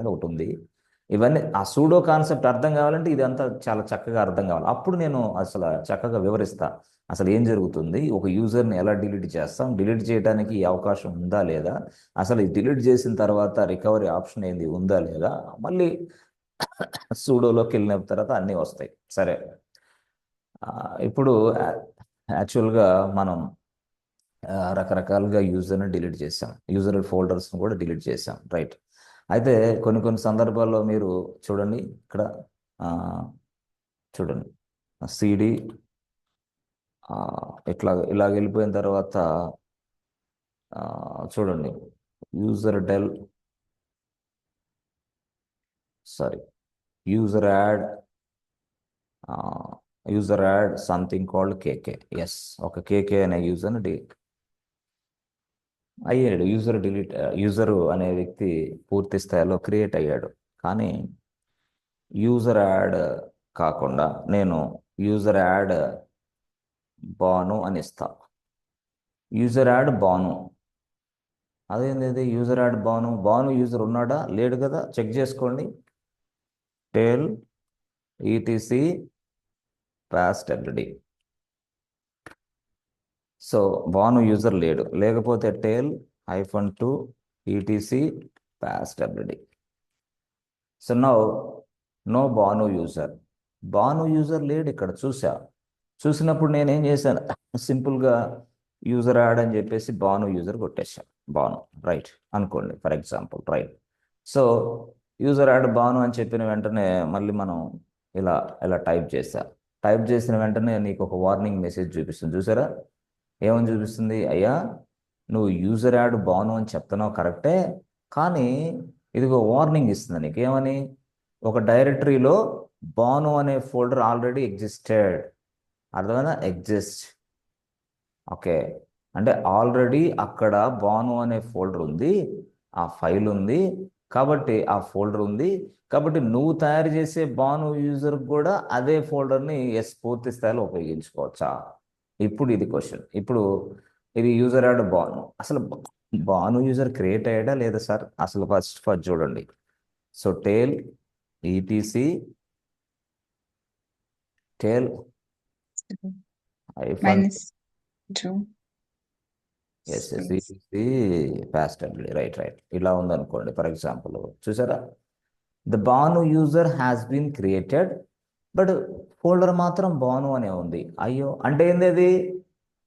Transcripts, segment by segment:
అని ఒకటి ఉంది. ఇవన్నీ ఆ సూడో కాన్సెప్ట్ అర్థం కావాలంటే ఇదంతా చాలా చక్కగా అర్థం కావాలి. అప్పుడు నేను అసలు చక్కగా వివరిస్తా అసలు ఏం జరుగుతుంది, ఒక యూజర్ని ఎలా డిలీట్ చేస్తాం, డిలీట్ చేయడానికి ఈ అవకాశం ఉందా లేదా, అసలు డిలీట్ చేసిన తర్వాత రికవరీ ఆప్షన్ ఏంది ఉందా లేదా, మళ్ళీ సూడోలోకి వెళ్ళిన తర్వాత అన్నీ వస్తాయి. సరే, ఆ, ఇప్పుడు యాక్చువల్గా మనం రకరకాలుగా యూజర్ని డిలీట్ చేసాం, యూజర్ ఫోల్డర్స్ని కూడా డిలీట్ చేసాం, రైట్. అయితే కొన్ని కొన్ని సందర్భాల్లో మీరు చూడండి ఇక్కడ, ఆ, చూడండి సిడి ఇలా వెళ్ళిపోయిన తర్వాత చూడండి user del, sorry, user add, user add something called KK. Yes, ఒక కేకే అనే యూజర్ని అయ్యాడు. యూజరు అనే వ్యక్తి పూర్తి స్థాయిలో క్రియేట్ అయ్యాడు. కానీ యూజర్ యాడ్ కాకుండా నేను యూజర్ యాడ్ బాను అని ఇస్తా. యూజర్ యాడ్ బాను, అదేంది యూజర్ యాడ్ బాను యూజర్ ఉన్నాడా లేడు కదా, చెక్ చేసుకోండి. Tail etc passwd. So Banu user లేడు, లేకపోతే tail -2 ETC passwd. So no Banu user, Banu user లేడు ఇక్కడ చూసినప్పుడు నేను ఏం చేశాను, సింపుల్గా యూజర్ యాడ్ అని చెప్పేసి బాను యూజర్ కొట్టేశాను. బాను రైట్ అనుకోండి for example, right. So user add Banu అని చెప్పిన వెంటనే మళ్ళీ మనం ఇలా ఇలా టైప్ చేసిన వెంటనే నీకు ఒక వార్నింగ్ మెసేజ్ చూపిస్తుంది, చూసారా? ఏమని చూపిస్తుంది, అయ్యా నువ్వు యూజర్ యాడ్ బాను అని చెప్తున్నావు కరెక్టే, కానీ ఇదిగో వార్నింగ్ ఇస్తుంది నీకు. ఏమని? ఒక డైరెటరీలో బాను అనే ఫోల్డర్ ఆల్రెడీ ఎగ్జిస్టెడ్. అర్థమైనా? ఎగ్జిస్ట్. ఓకే, అంటే ఆల్రెడీ అక్కడ బాను అనే ఫోల్డర్ ఉంది, ఆ ఫైల్ ఉంది, కాబట్టి ఆ ఫోల్డర్ ఉంది, కాబట్టి నువ్వు తయారు చేసే బాను యూజర్ కూడా అదే ఫోల్డర్ని పూర్తి స్థాయిలో ఉపయోగించుకోవచ్చా? ఇప్పుడు ఇది క్వశ్చన్. ఇప్పుడు ఇది యూజర్ యాడ్ బాను, అసలు బాను యూజర్ క్రియేట్ అయ్యాడా లేదా సార్? అసలు ఫస్ట్ చూడండి. So tail ETC tail hyphen -2 ETC past right ఇలా ఉందనుకోండి ఫర్ ఎగ్జాంపుల్. చూసారా? The Banu user has been created, but folder మాత్రం బాను అనే ఉంది. అయ్యో, అంటే ఏంది అది?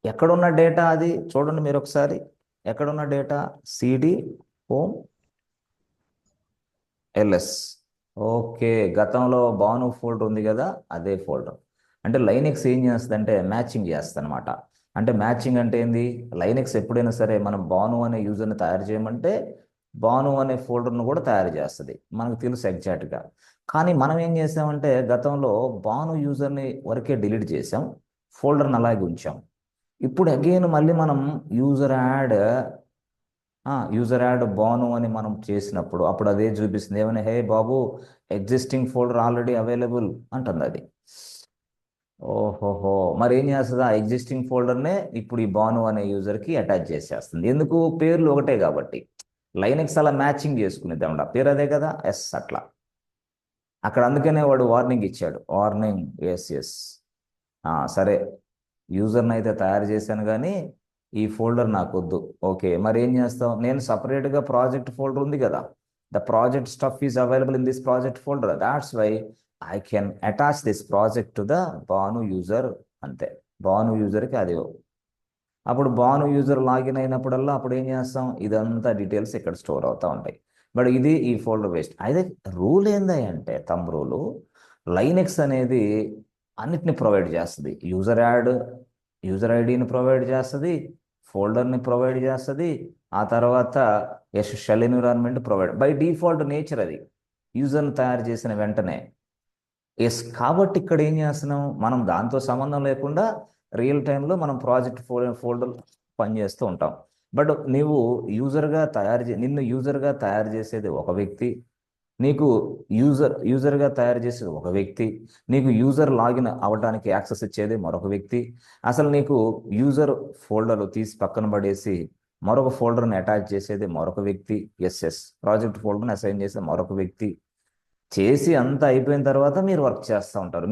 ఎక్కడున్న డేటా అది? చూడండి మీరు ఒకసారి, ఎక్కడున్న data? CD home LS. Okay, గతంలో బాను ఫోల్డర్ ఉంది కదా, అదే ఫోల్డర్. అంటే లైనెక్స్ ఏం చేస్తుంది అంటే మ్యాచింగ్ చేస్తుంది అనమాట. అంటే మ్యాచింగ్ అంటే ఏంది? లైనెక్స్ ఎప్పుడైనా సరే మనం బాను అనే యూజర్ని తయారు చేయమంటే బాను అనే ఫోల్డర్ను కూడా తయారు చేస్తుంది, మనకు తెలుసు ఎగ్జాక్ట్గా. కానీ మనం ఏం చేసామంటే గతంలో బాను యూజర్ని వరకే డిలీట్ చేసాం, ఫోల్డర్ని అలాగే ఉంచాం. ఇప్పుడు అగైన్ మళ్ళీ మనం యూజర్ యాడ్ బాను అని మనం చేసినప్పుడు అప్పుడు అదే చూపిస్తుంది. ఏమైనా, హే బాబు ఎగ్జిస్టింగ్ ఫోల్డర్ ఆల్రెడీ అవైలబుల్ అంటుంది అది. ఓహోహో, మరి ఏం చేస్తుంది? ఆ ఎగ్జిస్టింగ్ ఫోల్డర్నే ఇప్పుడు ఈ బాను అనే యూజర్కి అటాచ్ చేసేస్తుంది. ఎందుకు? పేర్లు ఒకటే కాబట్టి. లైనెక్స్ అలా మ్యాచింగ్ చేసుకునేది అనమాట, పేరు అదే కదా, ఎస్ అట్లా. అక్కడ అందుకనే వాడు వార్నింగ్ ఇచ్చాడు, వార్నింగ్ ఎస్. సరే, యూజర్ని అయితే తయారు చేశాను కానీ ఈ ఫోల్డర్ నాకు వద్దు. ఓకే, మరి ఏం చేస్తాం? నేను సపరేట్గా ప్రాజెక్ట్ ఫోల్డర్ ఉంది కదా, the project stuff is available in this project folder, that's why I can attach this project to the Banu user. అంతే, బాను యూజర్కి అది. అప్పుడు బాను యూజర్ లాగిన్ అయినప్పుడల్లా అప్పుడు ఏం చేస్తాం? ఇదంతా డీటెయిల్స్ ఇక్కడ స్టోర్ అవుతూ ఉంటాయి. బట్ ఇది ఈ ఫోల్డర్ వేస్ట్. అయితే రూల్ ఏంది అంటే థంబ్ రూలు, లైనెక్స్ అనేది అన్నిటిని ప్రొవైడ్ చేస్తుంది. యూజర్ ఐడిని ప్రొవైడ్ చేస్తుంది, ఫోల్డర్ని ప్రొవైడ్ చేస్తుంది, ఆ తర్వాత shell environment provide by default nature అది యూజర్ని తయారు చేసిన వెంటనే. కాబట్టి ఇక్కడ ఏం చేస్తున్నాం మనం? దాంతో సంబంధం లేకుండా రియల్ టైంలో మనం ప్రాజెక్ట్ ఫోల్డర్ పనిచేస్తూ ఉంటాం. బట్ నీవు నిన్ను యూజర్గా తయారు చేసేది ఒక వ్యక్తి, నీకు యూజర్గా తయారు చేసేది ఒక వ్యక్తి, నీకు యూజర్ లాగిన్ అవ్వడానికి యాక్సెస్ ఇచ్చేది మరొక వ్యక్తి. అసలు నీకు యూజర్ ఫోల్డర్ తీసి పక్కన పడేసి మరొక ఫోల్డర్ని అటాచ్ చేసేది మరొక వ్యక్తి, ఎస్ఎస్ ప్రాజెక్ట్ ఫోల్డర్ని అసైన్ చేసేది మరొక వ్యక్తి. చేసి అంతా అయిపోయిన తర్వాత మీరు వర్క్ చేస్తూ ఉంటారు.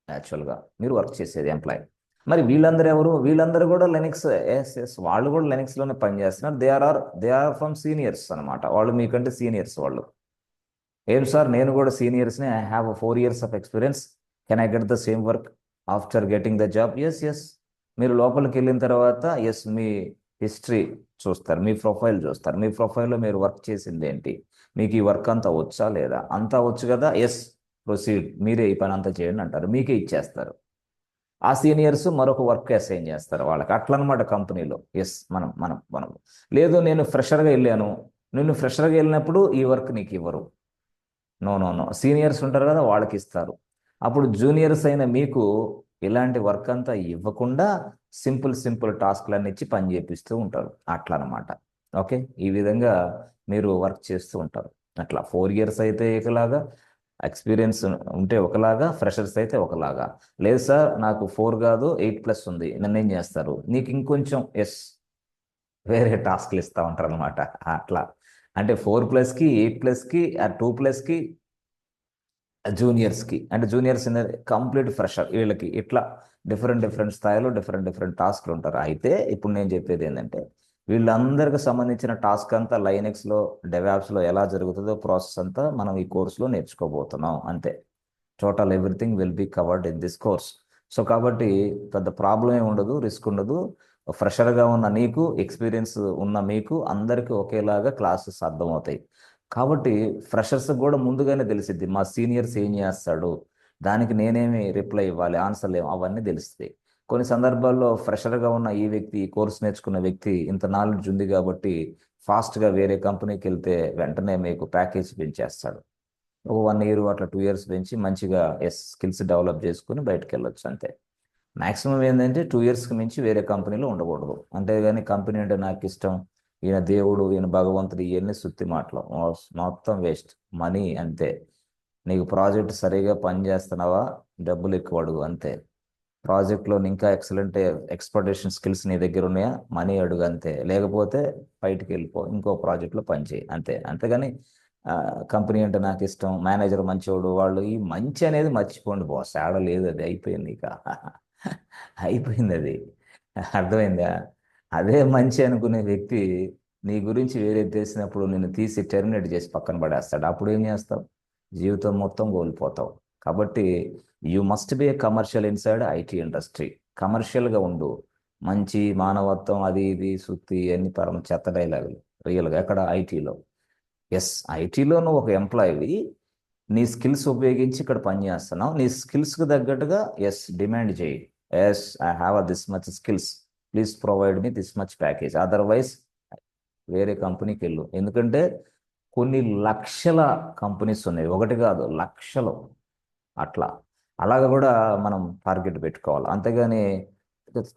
యాక్చువల్గా మీరు వర్క్ చేసేది ఎంప్లాయ్. మరి వీళ్ళందరూ ఎవరు? వీళ్ళందరూ కూడా లెనిక్స్. ఎస్ వాళ్ళు కూడా లెనిక్స్లోనే పనిచేస్తున్నారు. దే ఆర్ ఫ్రమ్ సీనియర్స్ అనమాట. వాళ్ళు మీకంటే సీనియర్స్ వాళ్ళు. ఏం సార్, నేను కూడా సీనియర్స్ని, I have 4 years of experience, can I get the same work after getting the job? Yes. మీరు లోపలికి వెళ్ళిన తర్వాత మీ హిస్టరీ చూస్తారు, మీ ప్రొఫైల్ చూస్తారు. మీ ప్రొఫైల్లో మీరు వర్క్ చేసింది ఏంటి, మీకు ఈ వర్క్ అంతా వచ్చా లేదా, అంతా వచ్చు కదా, ప్రొసీడ్, మీరే ఈ పని అంతా చేయండి అంటారు, మీకే ఇచ్చేస్తారు. ఆ సీనియర్స్ మరొక వర్క్ అసైన్ చేస్తారు వాళ్ళకి. అట్లా అనమాట కంపెనీలో. మనం లేదు, నేను ఫ్రెషర్గా వెళ్ళాను, నేను ఫ్రెషర్గా వెళ్ళినప్పుడు ఈ వర్క్ నీకు ఇవ్వరు. నో, సీనియర్స్ ఉంటారు కదా, వాళ్ళకి ఇస్తారు. అప్పుడు జూనియర్స్ అయిన మీకు ఇలాంటి వర్క్ అంతా ఇవ్వకుండా సింపుల్ టాస్క్లన్నీ ఇచ్చి పని చేపిస్తూ ఉంటారు. అట్లా అనమాట. ఓకే, ఈ విధంగా మీరు వర్క్ చేస్తూ ఉంటారు. అట్లా 4 years అయితే ఒకలాగా, ఎక్స్పీరియన్స్ ఉంటే ఒకలాగా, ఫ్రెషర్స్ అయితే ఒకలాగా. లేదు సార్, నాకు 4 కాదు 8+ ఉంది, నన్ను ఏం చేస్తారు? నీకు ఇంకొంచెం వేరే టాస్క్లు ఇస్తూ ఉంటారు అనమాట. అట్లా అంటే 4+కి, 8+కి, 2+కి, జూనియర్స్కి. అంటే జూనియర్స్ కంప్లీట్ ఫ్రెషర్ వీళ్ళకి. ఇట్లా డిఫరెంట్ స్థాయిలో డిఫరెంట్ టాస్క్లు ఉంటారు. అయితే ఇప్పుడు నేను చెప్పేది ఏంటంటే, వీళ్ళందరికీ సంబంధించిన టాస్క్ అంతా లైనెక్స్లో, డెవాప్స్లో ఎలా జరుగుతుందో ప్రాసెస్ అంతా మనం ఈ కోర్సులో నేర్చుకోబోతున్నాం. అంతే. Total everything will be covered in this course. So కాబట్టి పెద్ద ప్రాబ్లం ఏమి ఉండదు, రిస్క్ ఉండదు. ఫ్రెషర్గా ఉన్న నీకు, ఎక్స్పీరియన్స్ ఉన్న మీకు అందరికీ ఒకేలాగా క్లాసెస్ అర్థమవుతాయి. కాబట్టి ఫ్రెషర్స్ కూడా ముందుగానే తెలిసిద్ది, మా సీనియర్స్ ఏం చేస్తాడు, దానికి నేనేమి రిప్లై ఇవ్వాలి, ఆన్సర్లు ఏమి, అవన్నీ తెలుస్తాయి. కొన్ని సందర్భాల్లో ఫ్రెషర్గా ఉన్న ఈ వ్యక్తి, ఈ కోర్స్ నేర్చుకున్న వ్యక్తి ఇంత నాలెడ్జ్ ఉంది కాబట్టి ఫాస్ట్గా వేరే కంపెనీకి వెళ్తే వెంటనే మీకు ప్యాకేజ్ పెంచేస్తాడు. ఒక 1 year అట్లా 2 years పెంచి మంచిగా స్కిల్స్ డెవలప్ చేసుకుని బయటకు వెళ్ళొచ్చు. అంతే. మాక్సిమం ఏంటంటే 2 yearsకి మించి వేరే కంపెనీలో ఉండకూడదు. అంతేగాని కంపెనీ అంటే నాకు ఇష్టం, ఈయన దేవుడు, ఈయన భగవంతుడు, ఇవన్నీ సుత్తి మాటలు, మొత్తం వేస్ట్ మనీ. అంతే. నీకు ప్రాజెక్ట్ సరిగా పని చేస్తున్నావా, డబ్బులు ఎక్కువ అడుగు. అంతే. ప్రాజెక్ట్లో ఇంకా ఎక్సలెంట్ ఎక్స్పెక్టేషన్ స్కిల్స్ నీ దగ్గర ఉన్నాయా, మనీ అడుగు. అంతే. లేకపోతే బయటికి వెళ్ళిపో, ఇంకో ప్రాజెక్ట్లో పని చేయి. అంతే. అంతేగాని కంపెనీ అంటే నాకు ఇష్టం, మేనేజర్ మంచివాడు, వాళ్ళు ఈ మంచి అనేది మర్చిపోండి బాస్, ఆడ లేదు, అది అయిపోయింది ఇక. అయిపోయింది అది. అర్థమైందా? అదే మంచి అనుకునే వ్యక్తి నీ గురించి వేరే తెలిసినప్పుడు నిన్ను తీసి టెర్మినేట్ చేసి పక్కన పడేస్తాడు. అప్పుడు ఏం చేస్తావు? జీవితం మొత్తం కోల్పోతావు. కాబట్టి you must be a commercial inside IT industry. కమర్షియల్గా ఉండు. మంచి మానవత్వం, అది ఇది సుత్తి అన్ని పరమ చెత్త డైలాగులు రియల్గా ఎక్కడ? ఐటీలో. ఐటీలో నువ్వు ఒక ఎంప్లాయీవి, నీ స్కిల్స్ ఉపయోగించి ఇక్కడ పని చేస్తున్నావు. నీ స్కిల్స్కి తగ్గట్టుగా డిమాండ్ చేయి. I have this much skills, please provide me this much package. Otherwise వేరే కంపెనీకి వెళ్ళు. ఎందుకంటే కొన్ని లక్షల కంపెనీస్ ఉన్నాయి, ఒకటి కాదు, లక్షలు. అట్లా అలాగ కూడా మనం టార్గెట్ పెట్టుకోవాలి. అంతేగాని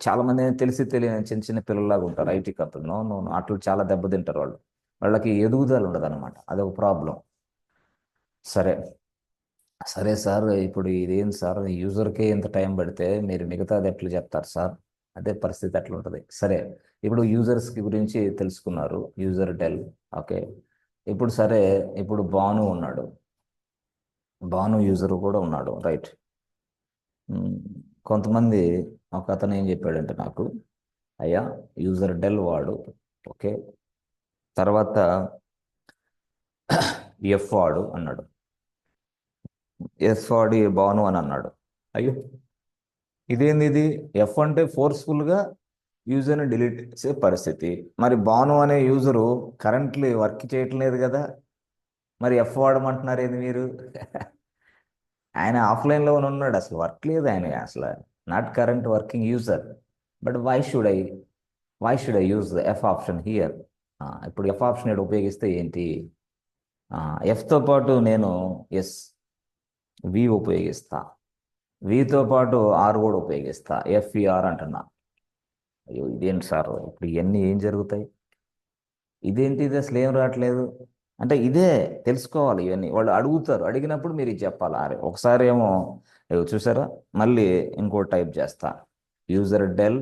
చాలామంది తెలిసి తెలియని చిన్న చిన్న పిల్లల్లాగా ఉంటారు IT company. No no no, అట్లా చాలా దెబ్బతింటారు వాళ్ళు. వాళ్ళకి ఎదుగుదల ఉండదు అనమాట. అదొక ప్రాబ్లం. సరే సరే సార్, ఇప్పుడు ఇదేం సార్, యూజర్కే ఇంత టైం పడితే మీరు మిగతాది ఎట్లా చెప్తారు సార్? అదే పరిస్థితి అట్లా ఉంటుంది. సరే, ఇప్పుడు యూజర్స్కి గురించి తెలుసుకున్నారు, యూజర్ డెల్. ఓకే. ఇప్పుడు సరే, ఇప్పుడు భాను ఉన్నాడు, భాను యూజర్ కూడా ఉన్నాడు, రైట్. కొంతమంది, ఒక అతను ఏం చెప్పాడంటే నాకు, అయ్యా యూజర్ డెల్ వాడు, ఓకే, తర్వాత ఎఫ్ వాడు అన్నాడు, ఎఫ్ వాడి భాను అని అన్నాడు. అయ్యో, ఇదేంది ఇది? ఎఫ్ అంటే ఫోర్స్ఫుల్గా యూజర్ని డిలీట్ చేసే పరిస్థితి. మరి భాను అనే యూజరు కరెంట్లీ వర్క్ చేయట్లేదు కదా, మరి ఎఫ్ వాడమంటున్నారు ఏంది మీరు? ఆయన ఆఫ్లైన్లో ఉన్నాడు, అసలు వర్క్ లేదు ఆయన అసలు, not current working user. But why should I use the F option here? ఇప్పుడు ఎఫ్ ఆప్షన్ ఇక్కడ ఉపయోగిస్తే ఏంటి? ఎఫ్తో పాటు నేను వి ఉపయోగిస్తా, వితో పాటు ఆర్ కూడా ఉపయోగిస్తా, ఎఫ్ఈఆర్ అంటున్నా. అయ్యో ఇదేంటి సార్, ఇప్పుడు ఇవన్నీ ఏం జరుగుతాయి? ఇదేంటి ఇది, అసలు ఏం రావట్లేదు అంటే ఇదే తెలుసుకోవాలి. ఇవన్నీ వాళ్ళు అడుగుతారు, అడిగినప్పుడు మీరు ఇది చెప్పాలి. అరే ఒకసారి ఏమో చూసారా, మళ్ళీ ఇంకో టైప్ చేస్తా, యూజర్ డెల్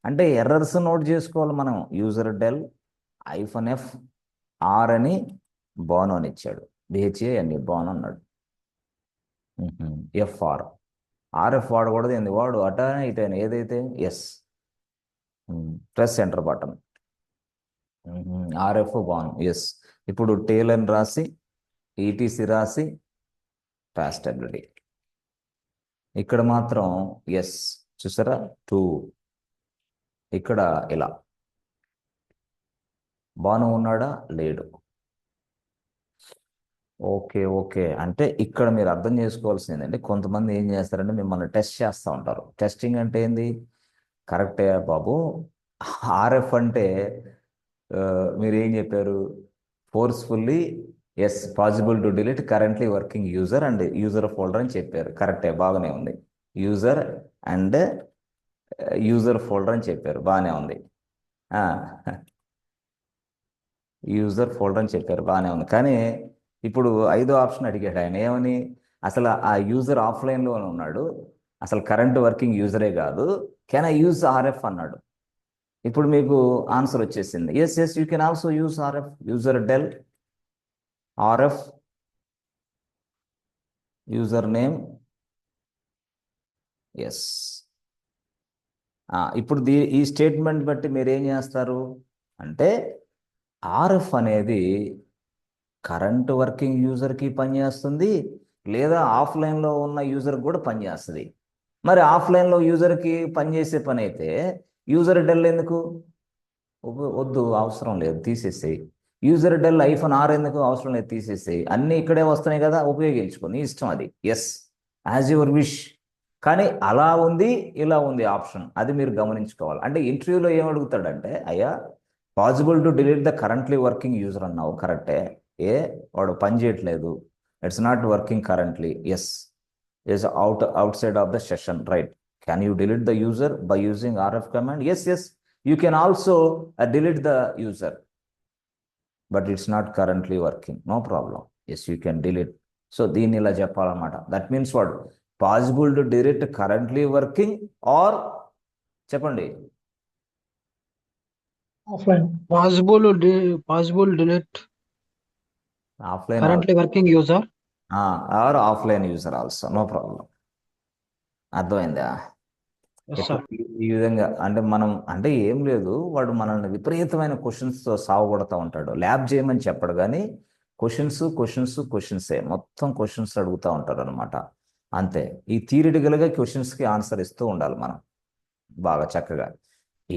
అంటే ఎర్రర్స్ నోట్ చేసుకోవాలి మనం. యూజర్ డెల్ -f ఆర్ అని బాను అని ఇచ్చాడు. BHA బాను అన్నాడు. FR RF వాడకూడదు. ఏంది వాడు అటైనా ఇటైనా ఏదైతే yes press enter button. RF Banu yes. ఇప్పుడు టేల్ అని రాసి ETC రాసి స్టెబిలిటీ. ఇక్కడ మాత్రం ఎస్ చూసారా 2. ఇక్కడ ఇలా బాను ఉన్నాడా లేడు. Okay okay. అంటే ఇక్కడ మీరు అర్థం చేసుకోవాల్సింది ఏంటంటే కొంతమంది ఏం చేస్తారంటే మిమ్మల్ని టెస్ట్ చేస్తూ ఉంటారు. టెస్టింగ్ అంటే ఏంది? కరెక్టే బాబు. RF అంటే మీరు ఏం చెప్పారు? Forcefully yes possible to delete currently working user and user folder అని చెప్పారు. కరెక్టే, బాగానే ఉంది. యూజర్ అండ్ యూజర్ ఫోల్డర్ అని చెప్పారు, బాగానే ఉంది. యూజర్ ఫోల్డర్ అని చెప్పారు, బాగానే ఉంది. కానీ ఇప్పుడు 5వ ఆప్షన్ అడిగాడు ఆయన ఏమని? అసలు ఆ యూజర్ ఆఫ్లైన్లో ఉన్నాడు, అసలు కరెంట్ వర్కింగ్ యూజరే కాదు, కెన్ ఐ యూజ్ RF అన్నాడు. ఇప్పుడు మీకు ఆన్సర్ వచ్చేసింది. Yes yes you can also use RF. User del RF user name yes. ఇప్పుడు ఈ స్టేట్మెంట్ బట్టి మీరు ఏం చేస్తారు అంటే RF అనేది కరెంట్ వర్కింగ్ యూజర్కి పనిచేస్తుంది, లేదా ఆఫ్లైన్లో ఉన్న యూజర్కి కూడా పనిచేస్తుంది. మరి ఆఫ్లైన్లో యూజర్కి పనిచేసే పని అయితే యూజర్ డెల్ ఎందుకు? వద్దు, అవసరం లేదు, తీసేసేయి. యూజర్ డెల్ -R ఎందుకు? అవసరం లేదు, తీసేసేయి. అన్నీ ఇక్కడే వస్తున్నాయి కదా, ఉపయోగించుకో, నీ ఇష్టం అది. Yes, as your wish. కానీ అలా ఉంది, ఇలా ఉంది ఆప్షన్, అది మీరు గమనించుకోవాలి. అంటే ఇంటర్వ్యూలో ఏం అడుగుతాడంటే, అయ్యా possible to delete the currently working user అన్నావు, కరెక్టే. వాడు పని చేయట్లేదు, it's not working currently. Yes, is outside of the session, right? Can you delete the user by using RF command? Yes, yes, you can also delete the user, but it's not currently working. No problem. Yes, you can delete. So దీన్ని ఇలా చెప్పాలన్నమాట. That means what? Possible to delete currently working or చెప్పండి. Offline. Possible delete offline currently working user. Or offline user also, no problem. అర్థమైందా? Yes, ఎట్లా sir. ఈ విధంగా అంటే మనం అంటే ఏం లేదు, వాడు మనల్ని విపరీతమైన క్వశ్చన్స్తో సావగొడతా ఉంటాడు. ల్యాబ్ చేయమని చెప్పడు కానీ క్వశ్చన్సే మొత్తం క్వశ్చన్స్ అడుగుతూ ఉంటారు అనమాట. అంతే. ఈ థియరిటికల్గా క్వశ్చన్స్కి ఆన్సర్ ఇస్తూ ఉండాలి మనం బాగా చక్కగా.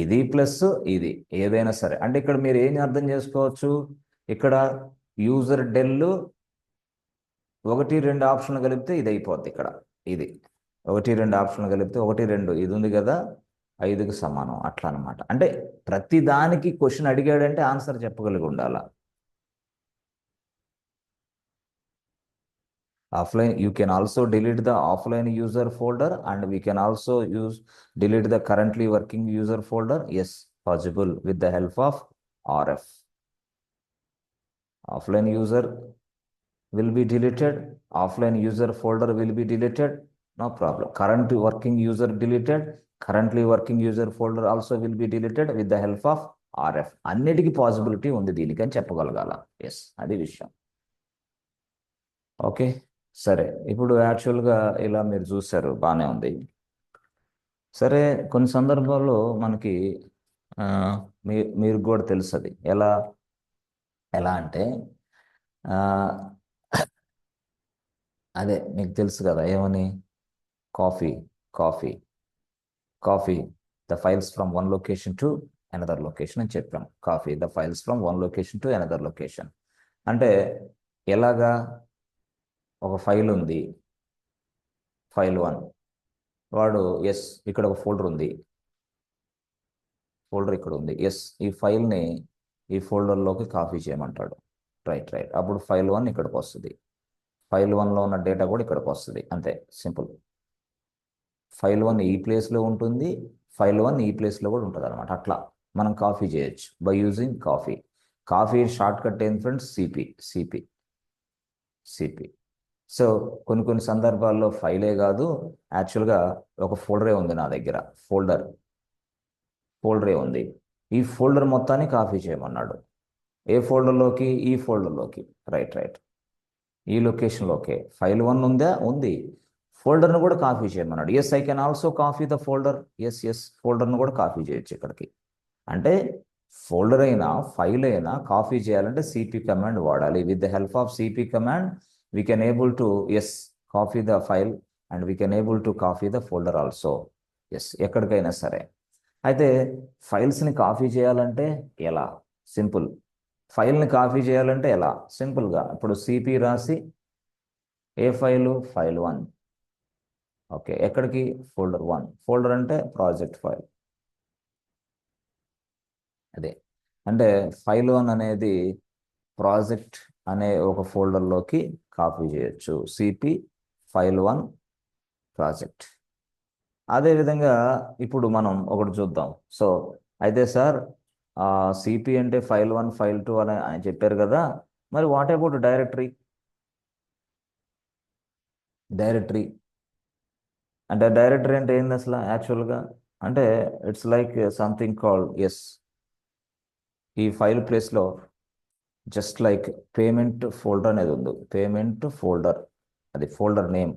ఇది ప్లస్ ఇది ఏదైనా సరే. అంటే ఇక్కడ మీరు ఏం అర్థం చేసుకోవచ్చు? ఇక్కడ యూజర్ డెల్ 1 2 ఆప్షన్లు కలిపితే ఇది అయిపోద్ది. ఇక్కడ ఇది 1 2 ఆప్షన్లు కలిపితే 1 2 ఇది ఉంది కదా, 5కి సమానం అట్లా అనమాట. అంటే ప్రతి దానికి క్వశ్చన్ అడిగాడంటే ఆన్సర్ చెప్పగలిగి ఉండాల. Offline you can also delete the offline user folder and we can also delete the currently working user folder. Yes, possible with the help of RF. Offline user will be deleted, offline user folder will be deleted, no problem. Current working user deleted, currently working user folder also will be deleted with the help of RF. అన్నిటికీ possibility ఉంది దీనికి అని చెప్పగలగాల. Yes, అది విషయం. Okay, సరే. ఇప్పుడు యాక్చువల్గా ఇలా మీరు చూశారు, బాగానే ఉంది. సరే, కొన్ని సందర్భాల్లో మనకి మీరు కూడా తెలుసు అది ఎలా ఎలా అంటే అదే మీకు తెలుసు కదా ఏమని? Coffee coffee coffee the files from one location to another location అని చెప్పాం. Coffee the files from one location to another location అంటే ఎలాగా? ఒక ఫైల్ ఉంది, ఫైల్ 1. వాడు ఎస్ ఇక్కడ ఒక ఫోల్డర్ ఉంది, ఫోల్డర్ ఇక్కడ ఉంది. ఎస్, ఈ ఫైల్ని ఈ ఫోల్డర్లోకి కాపీ చేయమంటాడు. Right right. అప్పుడు ఫైల్ 1 ఇక్కడికి వస్తుంది, ఫైల్ 1లో ఉన్న డేటా కూడా ఇక్కడికి వస్తుంది. అంతే, సింపుల్. ఫైల్ 1 ఈ ప్లేస్లో ఉంటుంది, ఫైల్ 1 ఈ ప్లేస్లో కూడా ఉంటుంది అనమాట. అట్లా మనం కాపీ చేయొచ్చు by using copy. Copy short cut ఏంటి ఫ్రెండ్స్? సిపి. సో కొన్ని సందర్భాల్లో ఫైలే కాదు, యాక్చువల్గా ఒక ఫోల్డరే ఉంది నా దగ్గర. ఫోల్డరే ఉంది. ఈ ఫోల్డర్ మొత్తాన్ని కాపీ చేయమన్నాడు. ఏ ఫోల్డర్లోకి? ఈ ఫోల్డర్లోకి. రైట్. ఈ లొకేషన్లోకే. ఫైల్ 1 ఉందా? ఉంది. ఫోల్డర్ను కూడా కాపీ చేయమన్నాడు. Yes, I can also copy the folder. Yes, ఫోల్డర్ను కూడా కాపీ చేయొచ్చు ఇక్కడికి. అంటే ఫోల్డర్ అయినా ఫైల్ అయినా కాపీ చేయాలంటే సిపి కమాండ్ వాడాలి. With the help of CP command we can able to copy the file and we can able to copy the folder also. ఎక్కడికైనా సరే. అయితే ఫైల్స్ని కాపీ చేయాలంటే ఎలా? సింపుల్. ఫైల్ని కాపీ చేయాలంటే ఎలా? సింపుల్గా ఇప్పుడు సిపి రాసి ఏ ఫైలు? ఫైల్ 1. ఓకే, ఎక్కడికి? ఫోల్డర్ 1. ఫోల్డర్ అంటే ప్రాజెక్ట్ ఫైల్. అదే అంటే ఫైల్ 1 అనేది ప్రాజెక్ట్ అనే ఒక ఫోల్డర్లోకి కాపీ చేయొచ్చు. CP file 1 project. అదేవిధంగా ఇప్పుడు మనం ఒకటి చూద్దాం. సో అయితే సార్ సిపి అంటే ఫైల్ 1 ఫైల్ 2 అని ఆయన చెప్పారు కదా, మరి వాట్ అబౌట్ డైరెక్టరీ అంటే డైరెక్టరీ అంటే ఏంది అసలు యాక్చువల్గా? అంటే ఇట్స్ లైక్ సంథింగ్ కాల్డ్ ఈ ఫైల్ ప్లేస్లో జస్ట్ లైక్ పేమెంట్ ఫోల్డర్ అనేది ఉంది. పేమెంట్ ఫోల్డర్, అది ఫోల్డర్ నేమ్.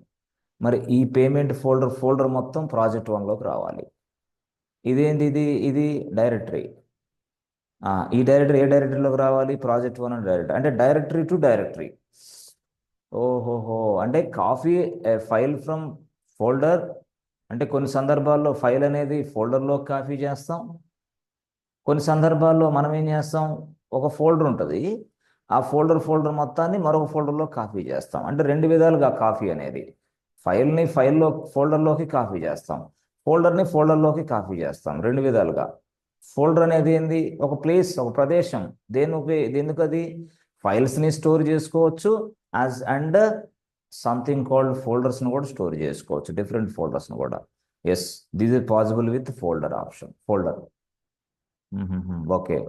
మరి ఈ పేమెంట్ ఫోల్డర్ మొత్తం ప్రాజెక్ట్ 1లోకి రావాలి. ఇదేంటి? ఇది డైరెక్టరీ. ఈ డైరెక్టరీ ఏ డైరెక్టరీలోకి రావాలి? ప్రాజెక్ట్ 1 అని డైరెక్టరీ. అంటే డైరెక్టరీ టు డైరెక్టరీ. ఓహోహో, అంటే కాపీ ఫైల్ ఫ్రమ్ ఫోల్డర్. అంటే కొన్ని సందర్భాల్లో ఫైల్ అనేది ఫోల్డర్లో కాపీ చేస్తాం. కొన్ని సందర్భాల్లో మనం ఏం చేస్తాం, ఒక ఫోల్డర్ ఉంటుంది, ఆ ఫోల్డర్ మొత్తాన్ని మరొక ఫోల్డర్లో కాపీ చేస్తాం. అంటే రెండు విధాలుగా కాపీ అనేది. ఫైల్ని ఫోల్డర్లోకి కాపీ చేస్తాం, ఫోల్డర్ని ఫోల్డర్లోకి కాపీ చేస్తాం. రెండు విధాలుగా. ఫోల్డర్ అనేది ఏంది? ఒక ప్లేస్, ఒక ప్రదేశం. దేనికి అది? ఫైల్స్ని స్టోర్ చేసుకోవచ్చు అండ్ సంథింగ్ కాల్డ్ ఫోల్డర్స్ని కూడా స్టోర్ చేసుకోవచ్చు, డిఫరెంట్ ఫోల్డర్స్ని కూడా. This is possible with folder option. Folder.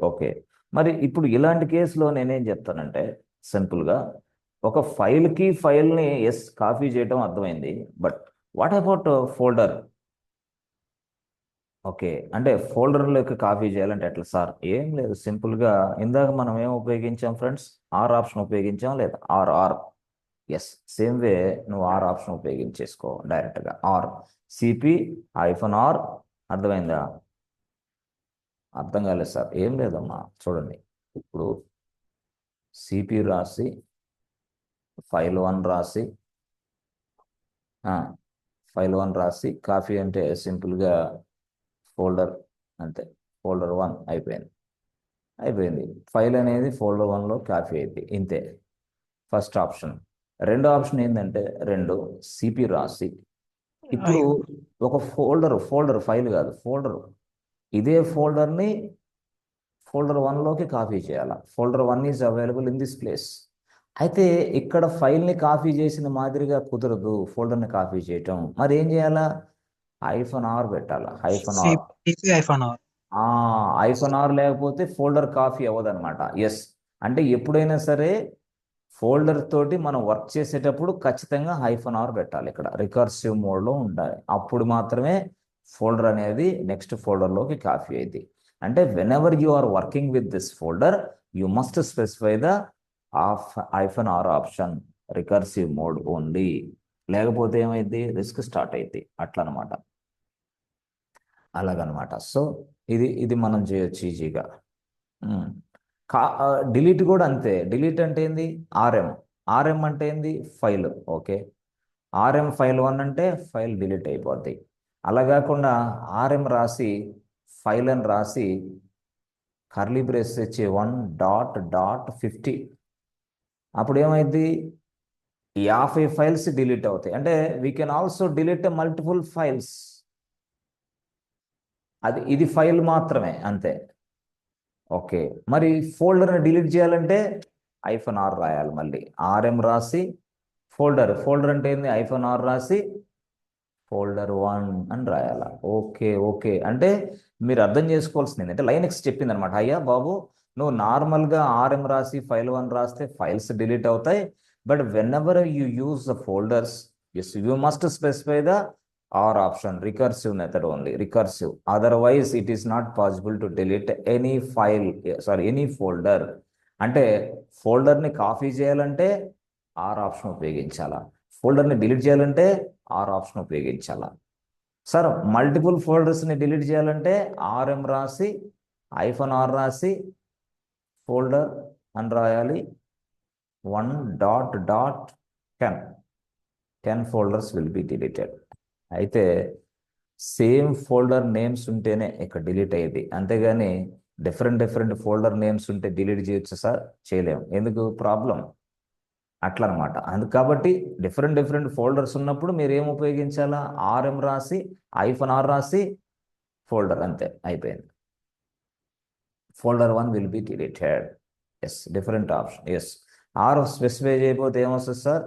Okay. మరి ఇప్పుడు ఇలాంటి కేసులో నేనేం చెప్తానంటే సింపుల్గా ఒక ఫైల్ని కాపీ చేయడం అర్థమైంది. But what about folder? Okay, అంటే ఫోల్డర్లోకి కాపీ చేయాలంటే ఎట్లా సార్? ఏం లేదు, సింపుల్గా ఇందాక మనం ఏం ఉపయోగించాం ఫ్రెండ్స్? ఆర్ ఆప్షన్ ఉపయోగించాం లేదా? ఆర్. సేమ్ వే నువ్వు ఆర్ ఆప్షన్ ఉపయోగించేసుకో డైరెక్ట్గా. CP -R. అర్థమైందా? అర్థం కాలేదు సార్. ఏం లేదమ్మా, చూడండి. ఇప్పుడు సిపి రాసి ఫైల్ 1 రాసి ఫైల్ 1 రాసి కాపీ అంటే సింపుల్గా ఫోల్డర్, అంతే. ఫోల్డర్ 1 అయిపోయింది. ఫైల్ అనేది ఫోల్డర్ 1లో కాపీ అయింది, ఇంతే. First option. రెండో ఆప్షన్ ఏంటంటే సిపి రాసి ఇప్పుడు ఒక ఫోల్డర్ ఫైల్ కాదు, ఫోల్డర్. ఇదే ఫోల్డర్ని ఫోల్డర్ 1లోకి కాపీ చేయాలి. Folder 1 is available in this place. అయితే ఇక్కడ ఫైల్ని కాపీ చేసిన మాదిరిగా కుదరదు ఫోల్డర్ని కాపీ చేయటం. మరి ఏం చేయాలా? -R పెట్టాలి. -R. -R లేకపోతే ఫోల్డర్ కాపీ అవ్వదన్నమాట. అంటే ఎప్పుడైనా సరే ఫోల్డర్ తోటి మనం వర్క్ చేసేటప్పుడు ఖచ్చితంగా -R పెట్టాలి. ఇక్కడ రికర్సివ్ మోడ్లో ఉండాలి. అప్పుడు మాత్రమే ఫోల్డర్ అనేది నెక్స్ట్ ఫోల్డర్లోకి కాపీ అయింది. అంటే whenever you are working with this folder you must specify the -R option, recursive mode only. లేకపోతే ఏమైంది? రిస్క్ స్టార్ట్ అయింది. అట్లా అనమాట. అలాగనమాట. సో ఇది మనం చేయొచ్చు ఈజీగా. డిలీట్ కూడా అంతే. డిలీట్ అంటే ఏంది? ఆర్ఎం అంటే ఏంది? ఫైల్. ఓకే, ఆర్ఎం ఫైల్ 1 అంటే ఫైల్ డిలీట్ అయిపోద్ది. అలా కాకుండా ఆర్ఎం రాసి ఫైల్ అని రాసి కర్లీ బ్రేస్ ఇచ్చి 1.50 అప్పుడు ఏమైంది? 50 ఫైల్స్ డిలీట్ అవుతాయి. అంటే we can also delete multiple files. ఇది ఫైల్ మాత్రమే, అంతే. ఓకే, మరి ఫోల్డర్ని డిలీట్ చేయాలంటే -R రాయాలి. మళ్ళీ ఆర్ఎం రాసి ఫోల్డర్ అంటే ఏంది? -R రాసి ఫోల్డర్ 1 అని రాయాల. ఓకే. అంటే మీరు అర్థం చేసుకోవాల్సింది ఏంటంటే లైనెక్స్ చెప్పింది అనమాట. అయ్యా బాబు, నువ్వు నార్మల్గా ఆర్ఎం రాసి ఫైల్ 1 రాస్తే ఫైల్స్ డిలీట్ అవుతాయి. But whenever you use the folders you must specify the R option recursive method only, recursive. Otherwise it is not possible to delete any file, any folder. అంటే ఫోల్డర్ని copy చేయాలంటే R option ఉపయోగించాలా, ఫోల్డర్ని delete చేయాలంటే R option ఉపయోగించాలా. Sir multiple ఫోల్డర్స్ని delete చేయాలంటే RM రాసి -R రాసి ఫోల్డర్ అని రాయాలి. 1.10 ఫోల్డర్స్ విల్ బి డిలీటెడ్. అయితే సేమ్ ఫోల్డర్ నేమ్స్ ఉంటేనే ఇక్కడ డిలీట్ అయ్యేది, అంతేగాని డిఫరెంట్ ఫోల్డర్ నేమ్స్ ఉంటే డిలీట్ చేయొచ్చు సార్? చేయలేము. ఎందుకు? ప్రాబ్లం అట్లా అనమాట. కాబట్టి డిఫరెంట్ ఫోల్డర్స్ ఉన్నప్పుడు మీరు ఏం ఉపయోగించాలా? ఆర్ఎం రాసి -R రాసి ఫోల్డర్, అంతే అయిపోయింది. Folder 1 will be deleted. Yes, different option. Yes, R specify చేయకపోతే ఏమొస్తుంది సార్?